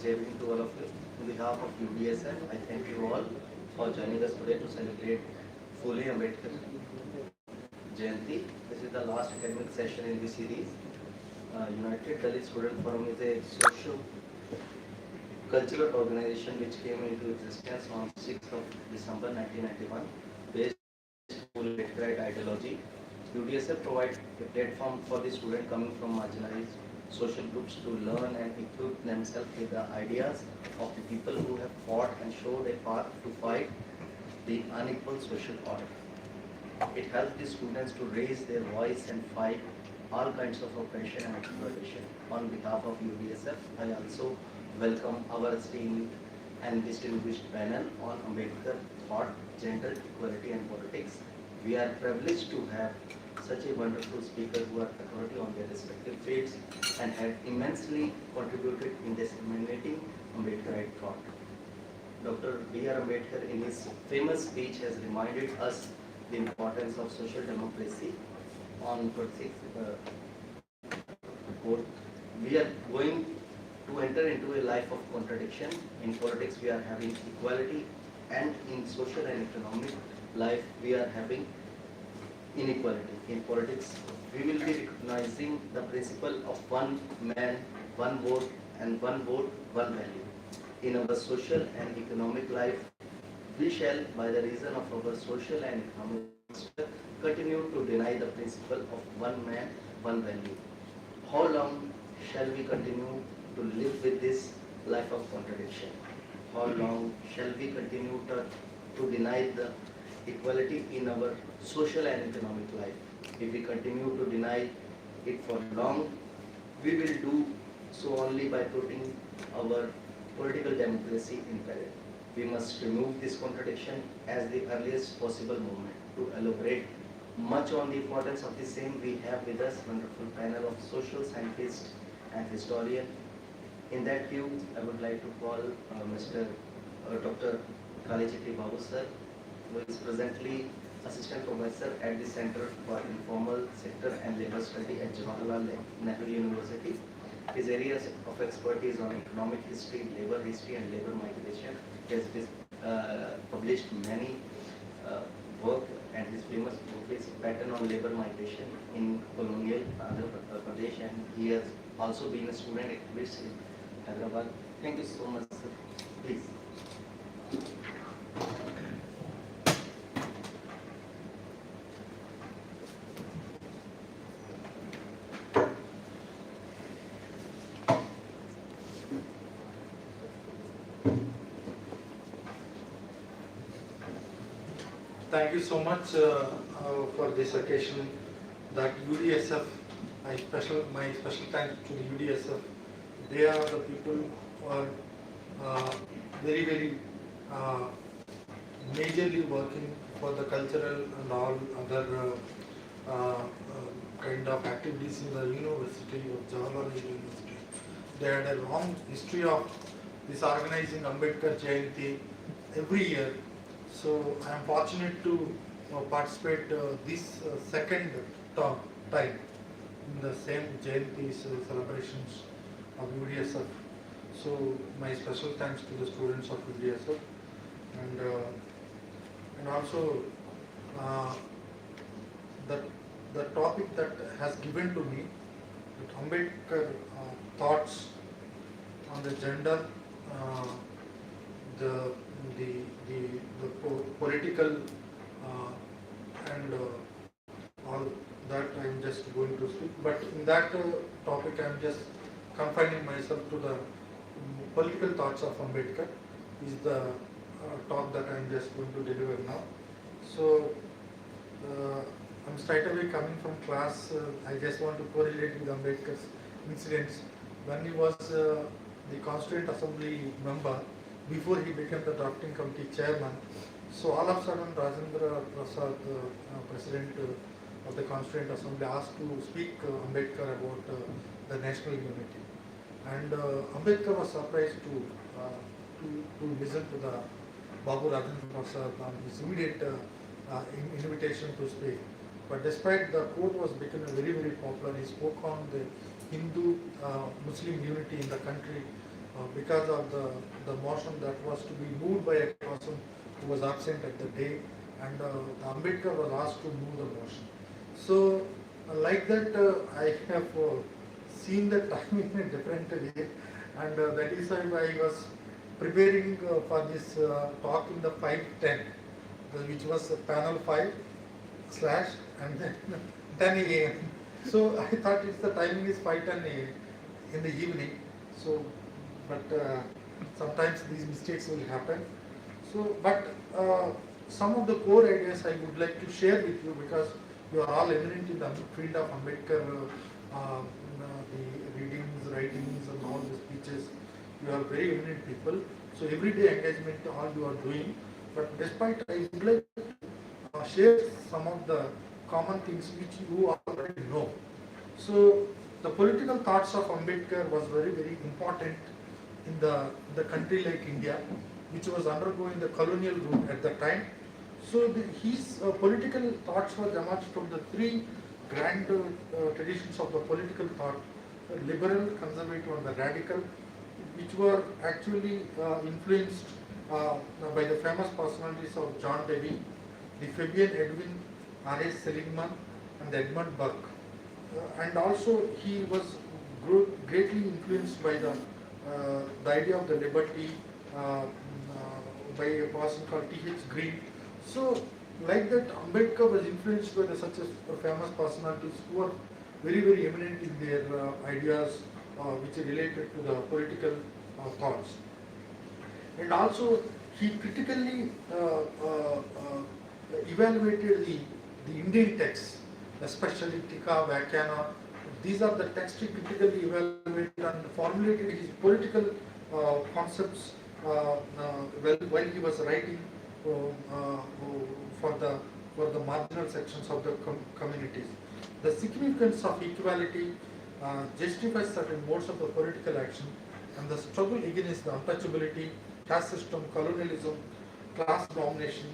Jai Hind to all of you. On behalf of UDSF, I thank you all for joining us today to celebrate Phule Ambedkar Jayanti. This is the last academic session in this series. United Dalit Student Forum is a socio-cultural organization which came into existence on 6th of December 1991 based on Ambedkarite ideology. UDSF provides a platform for the student coming from marginalized social groups to learn and equip themselves with the ideas of the people who have fought and showed a path to fight the unequal social order. It helps the students to raise their voice and fight all kinds of oppression and exploitation. On behalf of UDSF, I also welcome our esteemed and distinguished panel on Ambedkar thought, gender equality and politics. We are privileged to have such a wonderful speaker who are authority on their respective fields and have immensely contributed in disseminating Ambedkarite thought. Dr. B.R. Ambedkar in his famous speech has reminded us the importance of social democracy. On 26th we are going to enter into a life of contradiction. In politics we are having equality, and in social and economic life we are having inequality. In politics, we will be recognizing the principle of one man, one vote, and one vote, one value. In our social and economic life, we shall, by the reason of our social and economic structure, continue to deny the principle of one man, one value. How long shall we continue to live with this life of contradiction? How long shall we continue to deny the equality in our social and economic life? If we continue to deny it for long, we will do so only by putting our political democracy in peril. We must remove this contradiction as the earliest possible moment. To elaborate much on the importance of the same, we have with us a wonderful panel of social scientists and historians. In that view, I would like to call Mr. Dr. Kalichitri Babu sir, who is presently Assistant Professor at the Center for Informal Sector and Labour Study at Jawaharlal Nehru University. His areas of expertise on economic history, labor history and labor migration. He has published many work, and his famous book is Pattern on Labor Migration in Colonial Andhra Pradesh, and he has also been a student activist in Hyderabad. Thank you so much, sir. Please. Thank you so much for this occasion. That UDSF, my special thanks to the UDSF. They are the people who are very majorly working for the cultural and all other kind of activities in the University of Jawaharlal University. They had a long history of this organizing Ambedkar Jayanti every year. So I am fortunate to participate this second time in the same Jayanti celebrations of UDSF. So my special thanks to the students of UDSF, and also the topic that has given to me, that Ambedkar thoughts on the gender, the political and all that I am just going to speak. But in that topic I am just confining myself to the political thoughts of Ambedkar is the talk that I am just going to deliver now. So I'm straight away coming from class. I just want to correlate with Ambedkar's incidents. When he was the Constituent Assembly member, before he became the drafting committee chairman, so all of a sudden Rajendra Prasad, president of the Constituent Assembly, asked to speak Ambedkar about the national unity, and Ambedkar was surprised to listen to the Babu Rajendra Prasad on his immediate invitation to speak. But despite the quote was becoming very popular, he spoke on the Hindu Muslim unity in the country because of the motion that was to be moved by a person who was absent at the day, and the Ambedkar was asked to move the motion. So, like that, I have seen the time in a different way, and that is why I was preparing for this talk in the 5:10, which was panel 5 slash and then 10 a.m. So I thought it's the timing is 5:10 a.m. in the evening. So, but sometimes these mistakes will happen. So, but some of the core ideas I would like to share with you, because you are all eminent in the field of Ambedkar, the readings, writings, and all the speeches. You are very eminent people. So everyday engagement, all you are doing. But despite, I would like to share some of the common things which you already know. So the political thoughts of Ambedkar was very, very important in the country like India, which was undergoing the colonial rule at the time. So his political thoughts were emerged from the three grand traditions of the political thought: liberal, conservative, and the radical, which were actually influenced by the famous personalities of John Dewey, the Fabian Edwin, R.S. Seligman, and Edmund Burke. And also he was greatly influenced by the idea of the liberty by a person called T.H. Green. So, like that, Ambedkar was influenced by such as famous personalities who are very, very eminent in their ideas which are related to the political thoughts. And also, he critically evaluated the Indian texts, especially Tika, Vyakhana. These are the texts he critically evaluated and formulated his political concepts while he was writing for the marginal sections of the communities. The significance of equality justifies certain modes of the political action, and the struggle against the untouchability, caste system, colonialism, class domination,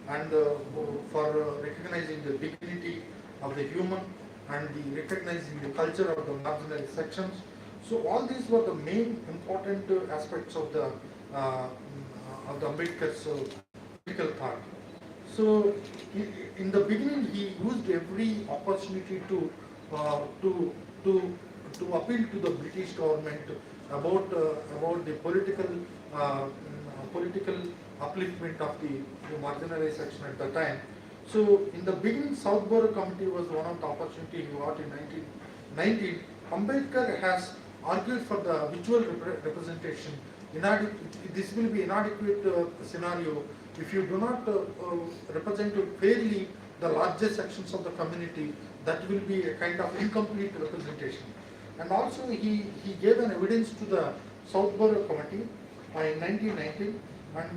and for recognizing the dignity of the human and recognizing the culture of the marginal sections. So all these were the main important aspects of the Ambedkar's political thought. So in the beginning, he used every opportunity to appeal to the British government about the political upliftment of the marginalized section at the time. So in the beginning, Southborough Committee was one of the opportunity he got in 1919. Ambedkar has argued for the visual representation. This will be inadequate scenario if you do not represent fairly the largest sections of the community. That will be a kind of incomplete representation. And also he gave an evidence to the Southborough Committee in 1919. And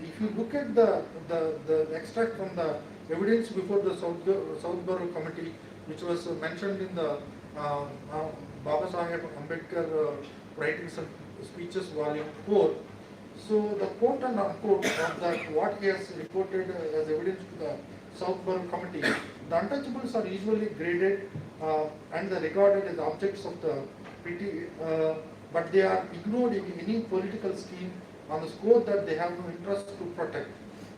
if you look at the extract from the evidence before the Southborough Committee, which was mentioned in the Baba Saheb Ambedkar Writings and Speeches Volume 4. So the quote and unquote of that what he has reported as evidence to the Southborough Committee, the untouchables are usually graded and regarded as objects of the pity, but they are ignored in any political scheme on the score that they have no interest to protect.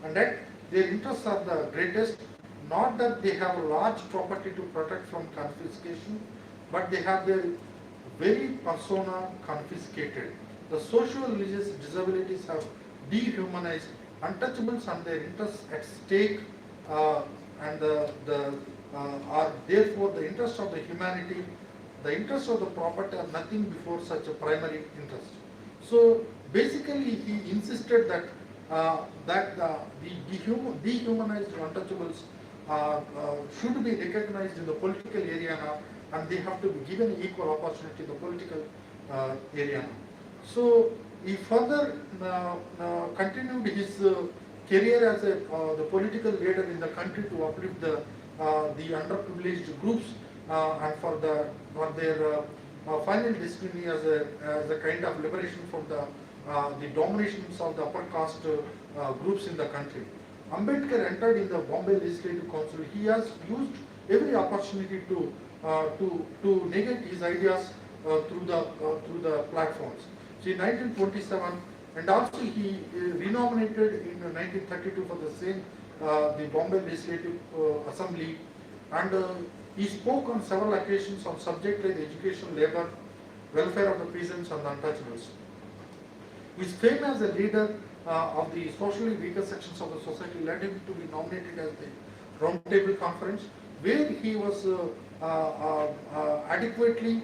And that their interests are the greatest, not that they have a large property to protect from confiscation, but they have their very persona confiscated. The social religious disabilities have dehumanized untouchables and their interests at stake and are therefore the interests of the humanity, the interests of the property are nothing before such a primary interest. So basically he insisted that the dehumanized untouchables should be recognized in the political arena, and they have to be given equal opportunity in the political arena. So he further continued his career as the political leader in the country to uplift the underprivileged groups and for their final destiny as a kind of liberation from the dominations of the upper caste groups in the country. Ambedkar entered in the Bombay Legislative Council. He has used every opportunity to negate his ideas through the platforms. See, 1927, and also he renominated in 1932 for the same the Bombay Legislative Assembly, and he spoke on several occasions on subjects like education, labor, welfare of the peasants and the untouchables. His fame as a leader of the socially weaker sections of the society led him to be nominated as the Round Table Conference, where he was adequately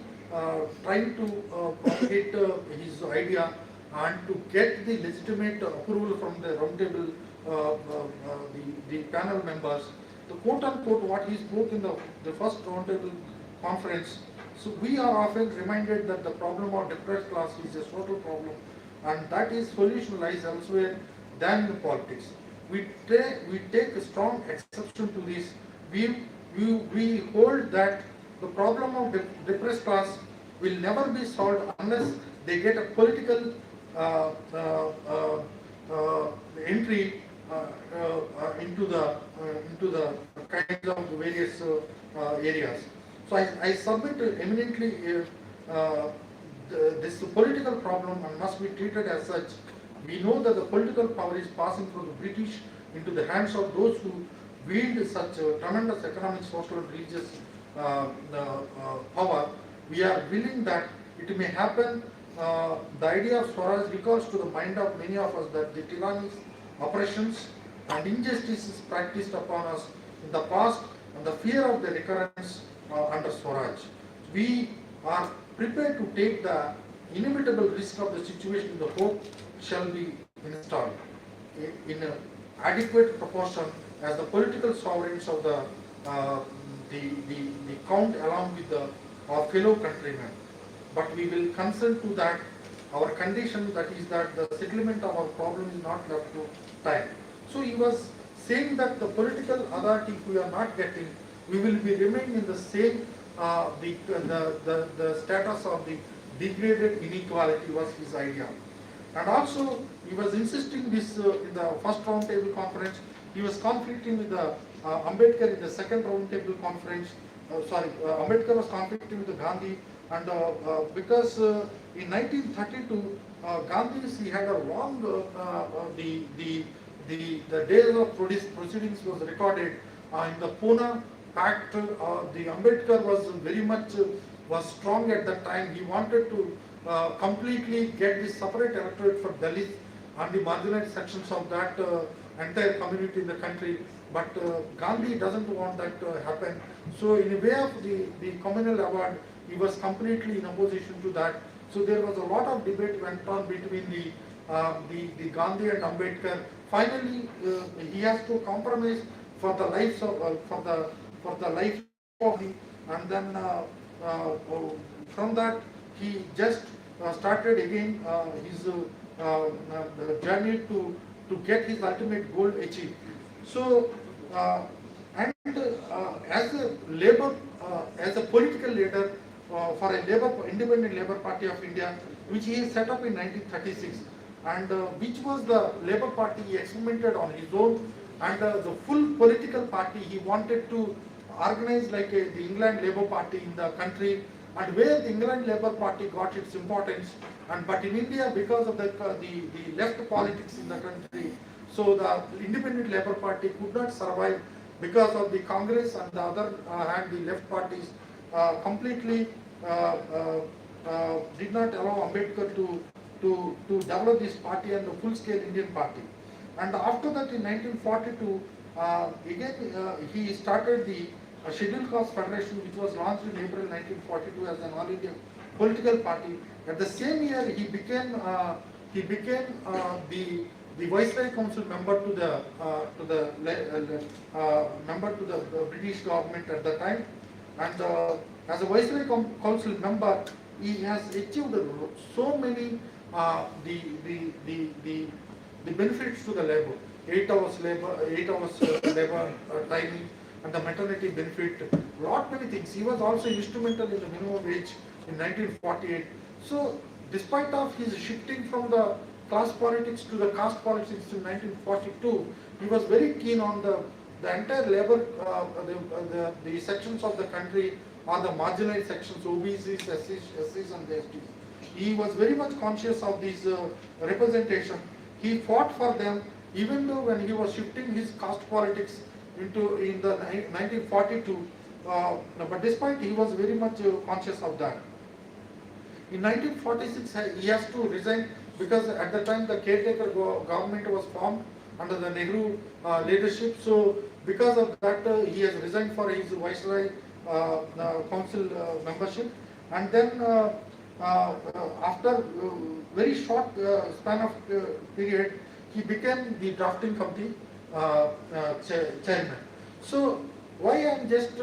trying to propagate his idea and to get the legitimate approval from the Round Table, the panel members. The quote unquote what he spoke in the first Round Table Conference. So we are often reminded that the problem of depressed class is a social problem, and that is solution lies elsewhere than in politics. We take a strong exception to this. We hold that the problem of depressed class will never be solved unless they get a political entry into the kinds of various areas. So I submit eminently this political problem and must be treated as such. We know that the political power is passing from the British into the hands of those who wield such tremendous economic, social, and religious power. We are willing that it may happen. The idea of Swaraj recalls to the mind of many of us that the tyrannies, oppressions, and injustices practiced upon us in the past and the fear of the recurrence under Swaraj. We are prepared to take the inevitable risk of the situation in the hope shall be installed in an adequate proportion as the political sovereigns of the count along with our fellow countrymen. But we will consent to that. Our condition that is that the settlement of our problem is not left to time. So he was saying that the political authority we are not getting, we will be remaining in the same the status of the degraded inequality was his idea. And also he was insisting this in the first round table conference. He was conflicting with the Ambedkar in the second round table conference. Ambedkar was conflicting with Gandhi, and because in 1932 Gandhi he had a long the days of proceedings was recorded in the Pune Pact. The Ambedkar was very much was strong at that time. He wanted to completely get this separate electorate for Dalits and the marginalized sections of that entire community in the country. But Gandhi doesn't want that to happen. So in a way of the communal award, he was completely in opposition to that. So there was a lot of debate went on between the Gandhi and Ambedkar. Finally, he has to compromise for the lives of for the life of the, and then from that he just started again his journey to get his ultimate goal achieved. So as a labor, as a political leader for a independent Labour Party of India, which he set up in 1936, and which was the Labour Party he experimented on his own, and the full political party he wanted to organize like the England Labour Party in the country, and where the England Labour Party got its importance, and but in India because of the left politics in the country, so the independent Labour Party could not survive because of the Congress and the other and the left parties completely did not allow Ambedkar to develop this party and the full-scale Indian party. And after that, in 1942, again he started the Scheduled Caste Federation, which was launched in April 1942 as an all-India political party. At the same year, he became the Viceroy Council member to the member to the British government at the time, and as a Viceroy Council member, he has achieved so many the benefits to the labor. 8 hours labor timing, and the maternity benefit, lot many things. He was also instrumental in the minimum wage in 1948. So despite of his shifting from the class politics to the caste politics in 1942, he was very keen on the entire labor, the sections of the country, or the marginalized sections, OBCs, SCs and STs. he was very much conscious of this representation. He fought for them, even though when he was shifting his caste politics into in the 1942. But despite he was very much conscious of that. In 1946, he has to resign because at the time the caretaker government was formed under the Nehru leadership. So because of that, he has resigned for his Viceroy Council membership. And then after very short span of period, he became the drafting committee chairman. So why I am just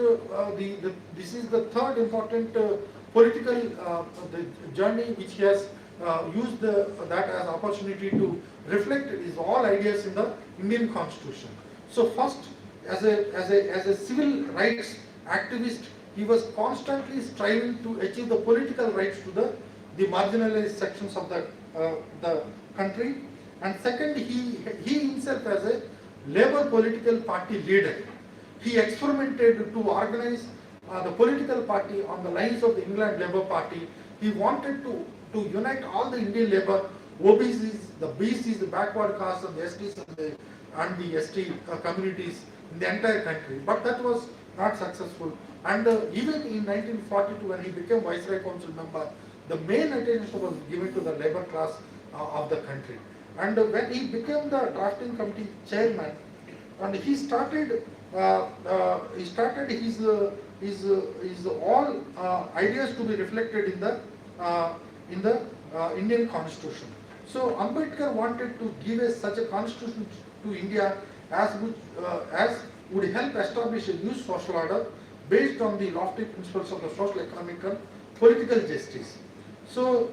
this is the third important political the journey which he has used that as opportunity to reflect his all ideas in the Indian Constitution. So first, as a civil rights activist, he was constantly striving to achieve the political rights to the marginalized sections of the country. And second, he himself as a Labour political party leader, he experimented to organize the political party on the lines of the England Labour Party. He wanted to unite all the Indian Labour, OBCs, the BCs, the backward castes, and the STs and the ST communities in the entire country. But that was not successful. And even in 1942, when he became Viceroy Council member, the main attention was given to the labour class of the country. And when he became the drafting committee chairman, and he started his all ideas to be reflected in the Indian Constitution. So Ambedkar wanted to give such a constitution to India as would help establish a new social order based on the lofty principles of the social, economic, and political justice. So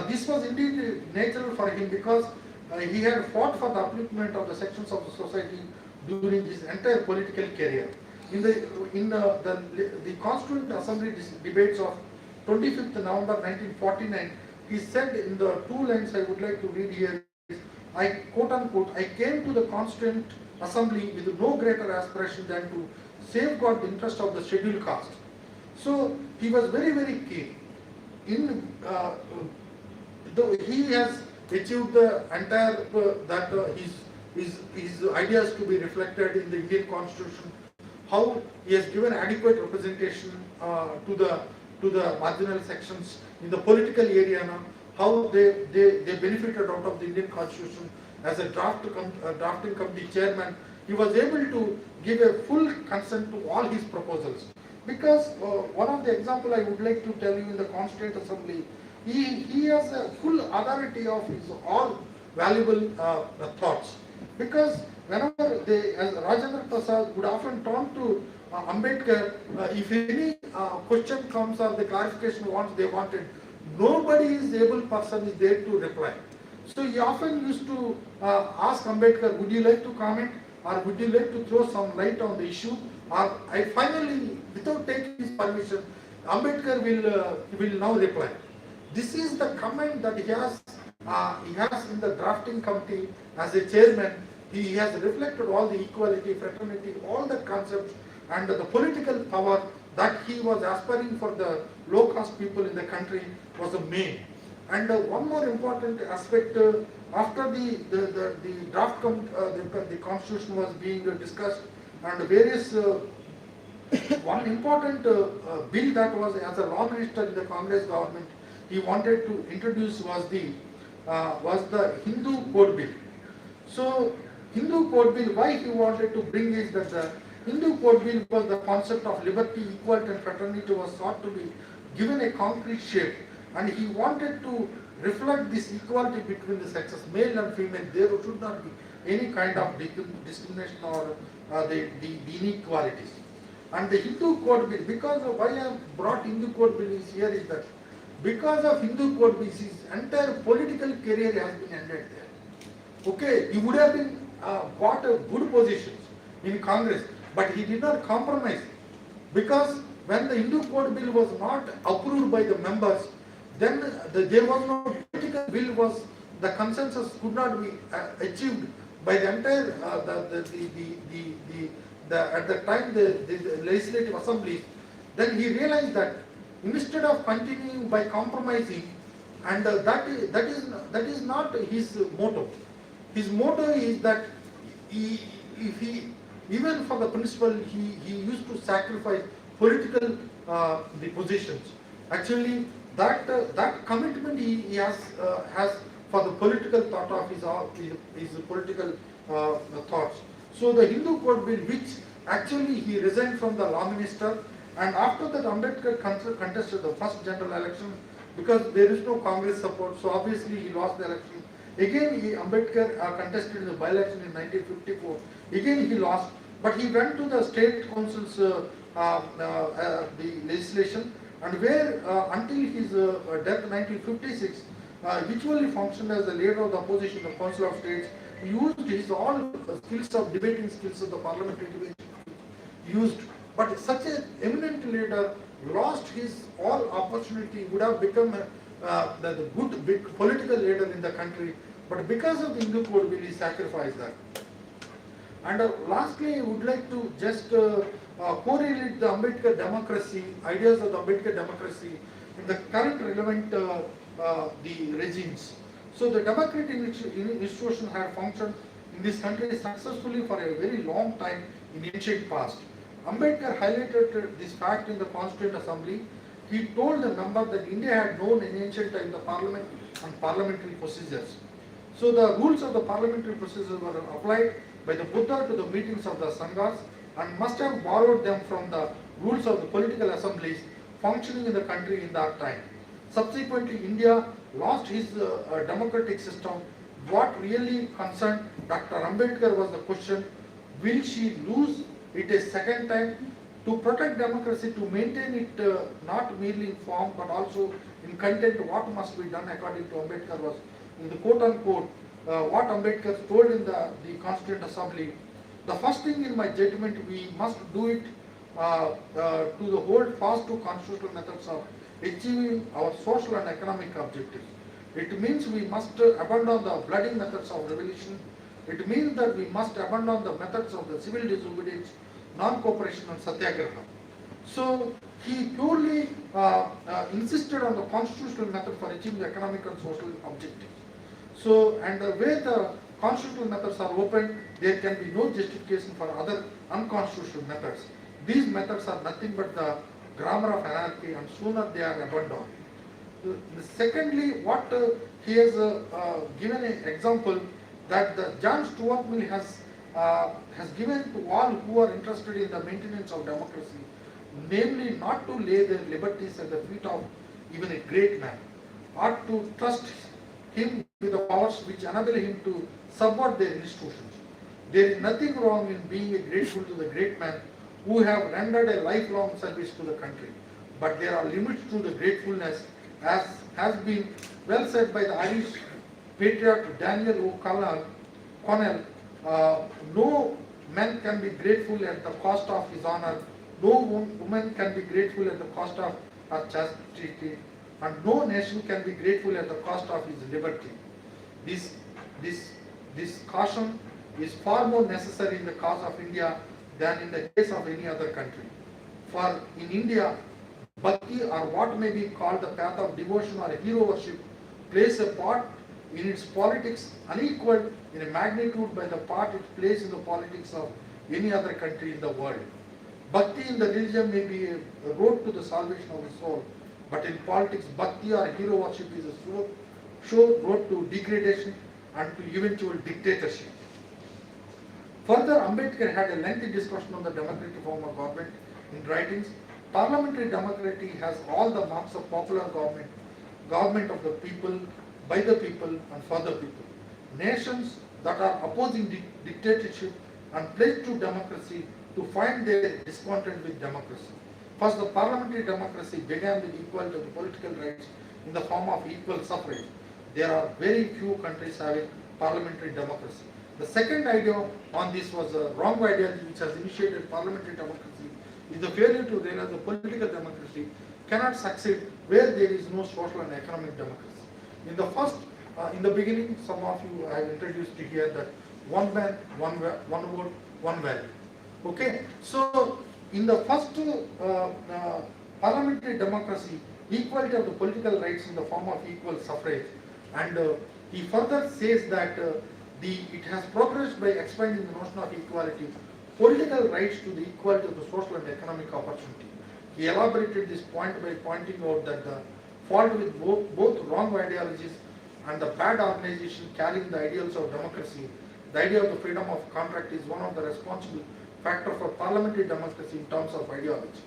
this was indeed natural for him because he had fought for the upliftment of the sections of the society during his entire political career. In the Constituent Assembly debates of 25th November 1949, he said in the 2 lines I would like to read here, I quote unquote, I came to the Constituent Assembly with no greater aspiration than to safeguard the interest of the scheduled caste. So he was very, very keen. He has achieved the entire his ideas to be reflected in the Indian Constitution. How he has given adequate representation to the marginal sections in the political area now. How they benefited out of the Indian Constitution as a drafting committee chairman. He was able to give a full consent to all his proposals. Because one of the example I would like to tell you in the Constituent Assembly, he has a full authority of his all valuable thoughts. Because whenever as Rajendra Prasad would often turn to Ambedkar, if any question comes or the clarification they wanted, nobody is able person is there to reply. So he often used to ask Ambedkar, would you like to comment or would you like to throw some light on the issue? Or I finally, without taking his permission, Ambedkar will now reply. This is the comment that he has in the drafting committee as a chairman. He has reflected all the equality, fraternity, all the concepts and the political power that he was aspiring for the low caste people in the country was the main. And one more important aspect, after the draft the constitution was being discussed and various one important bill that was as a law minister in the Congress government he wanted to introduce was the Hindu Code Bill. So Hindu Code Bill, why he wanted to bring is that the Hindu Code Bill was the concept of liberty, equality and fraternity was thought to be given a concrete shape, and he wanted to reflect this equality between the sexes, male and female. There should not be any kind of discrimination or the inequalities. And the Hindu Code Bill, because of why I brought Hindu Code Bill is here is that because of Hindu Code Bill, his entire political career has been ended there. Okay, he would have been got a good positions in Congress, but he did not compromise because when the Hindu Code Bill was not approved by the members, then there was no political will the consensus could not be achieved by the entire at the time the legislative assemblies. Then he realized that instead of continuing by compromising, and that is not his motto. His motto is that if he, even for the principle, he used to sacrifice political the positions. Actually, that commitment he has for the political thought of his political thoughts. So the Hindu code bill, which actually he resigned from the law minister, and after that Ambedkar contested the first general election because there is no Congress support, so obviously he lost the election. Again, Ambedkar contested the by-election in 1954. Again, he lost, but he went to the state council's the legislation, and where until his death in 1956, usually functioned as the leader of the opposition in the Council of States. He used his all skills of debating skills of the parliamentary debate used, but such an eminent leader lost his all opportunity, would have become the good big political leader in the country, but because of the Hindu code bill, he sacrificed that. And lastly, I would like to just correlate the Ambedkar democracy, ideas of the Ambedkar democracy in the current relevant the regimes. So the democratic institution had functioned in this country successfully for a very long time in ancient past. Ambedkar highlighted this fact in the Constituent Assembly. He told the member that India had known in ancient time the parliament and parliamentary procedures. So the rules of the parliamentary procedures were applied by the Buddha to the meetings of the Sanghas and must have borrowed them from the rules of the political assemblies functioning in the country in that time. Subsequently, India lost his democratic system. What really concerned Dr. Ambedkar was the question, will she lose it a second time? To protect democracy, to maintain it not merely in form but also in content, what must be done according to Ambedkar was, in the quote unquote, what Ambedkar told in the Constituent Assembly, the first thing in my judgment, we must do it to the hold fast to constitutional methods of achieving our social and economic objectives. It means we must abandon the bloody methods of revolution. It means that we must abandon the methods of the civil disobedience, non-cooperation and satyagraha. So he purely insisted on the constitutional method for achieving the economic and social objectives. So, and where the constitutional methods are open, there can be no justification for other unconstitutional methods. These methods are nothing but the grammar of anarchy, and sooner they are abandoned. Secondly, what he has given an example that the John Stuart Mill has given to all who are interested in the maintenance of democracy, namely not to lay their liberties at the feet of even a great man, or to trust him with the powers which enable him to subvert their institutions. There is nothing wrong in being grateful to the great man who have rendered a lifelong service to the country, but there are limits to the gratefulness, as has been well said by the Irish patriot Daniel O'Connell. No man can be grateful at the cost of his honor, no woman can be grateful at the cost of her chastity, and no nation can be grateful at the cost of his liberty. This caution is far more necessary in the cause of India than in the case of any other country. For in India, bhakti, or what may be called the path of devotion or hero worship, plays a part in its politics unequaled in a magnitude by the part it plays in the politics of any other country in the world. Bhakti in the religion may be a road to the salvation of the soul, but in politics, bhakti or hero worship is a sure road to degradation and to eventual dictatorship. Further, Ambedkar had a lengthy discussion on the democratic form of government in writings. Parliamentary democracy has all the marks of popular government, government of the people, by the people and for the people. Nations that are opposing dictatorship and pledge to democracy to find their discontent with democracy. First, the parliamentary democracy began with equality of the political rights in the form of equal suffrage. There are very few countries having parliamentary democracy. The second idea on this was a wrong idea which has initiated parliamentary democracy is the failure to realize the political democracy cannot succeed where there is no social and economic democracy. In the beginning, some of you I have introduced here that one man, one vote, one value. Okay, so in the first parliamentary democracy, equality of the political rights in the form of equal suffrage. And he further says that it has progressed by expanding the notion of equality, political rights to the equality of the social and economic opportunity. He elaborated this point by pointing out that the fault with both wrong ideologies and the bad organization carrying the ideals of democracy, the idea of the freedom of contract is one of the responsible factors for parliamentary democracy in terms of ideology.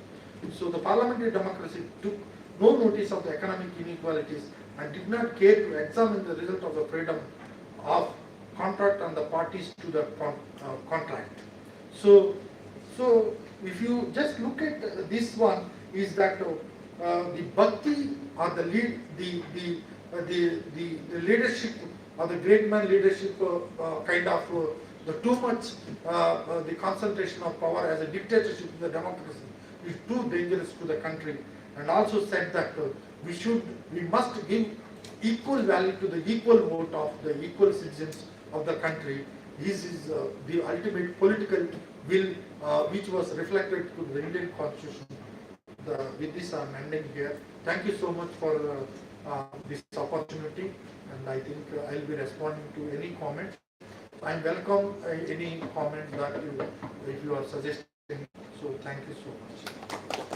So the parliamentary democracy took no notice of the economic inequalities and did not care to examine the result of the freedom of contract and the parties to the contract. So if you just look at this one, is that the bhakti or the lead, the leadership or the great man leadership kind of the too much the concentration of power as a dictatorship in the democracy is too dangerous to the country, and also said that we must give equal value to the equal vote of the equal citizens of the country. This is the ultimate political will which was reflected to the Indian Constitution. With this I am ending here. Thank you so much for this opportunity, and I think I will be responding to any comments. I welcome any comments that if you are suggesting. So thank you so much.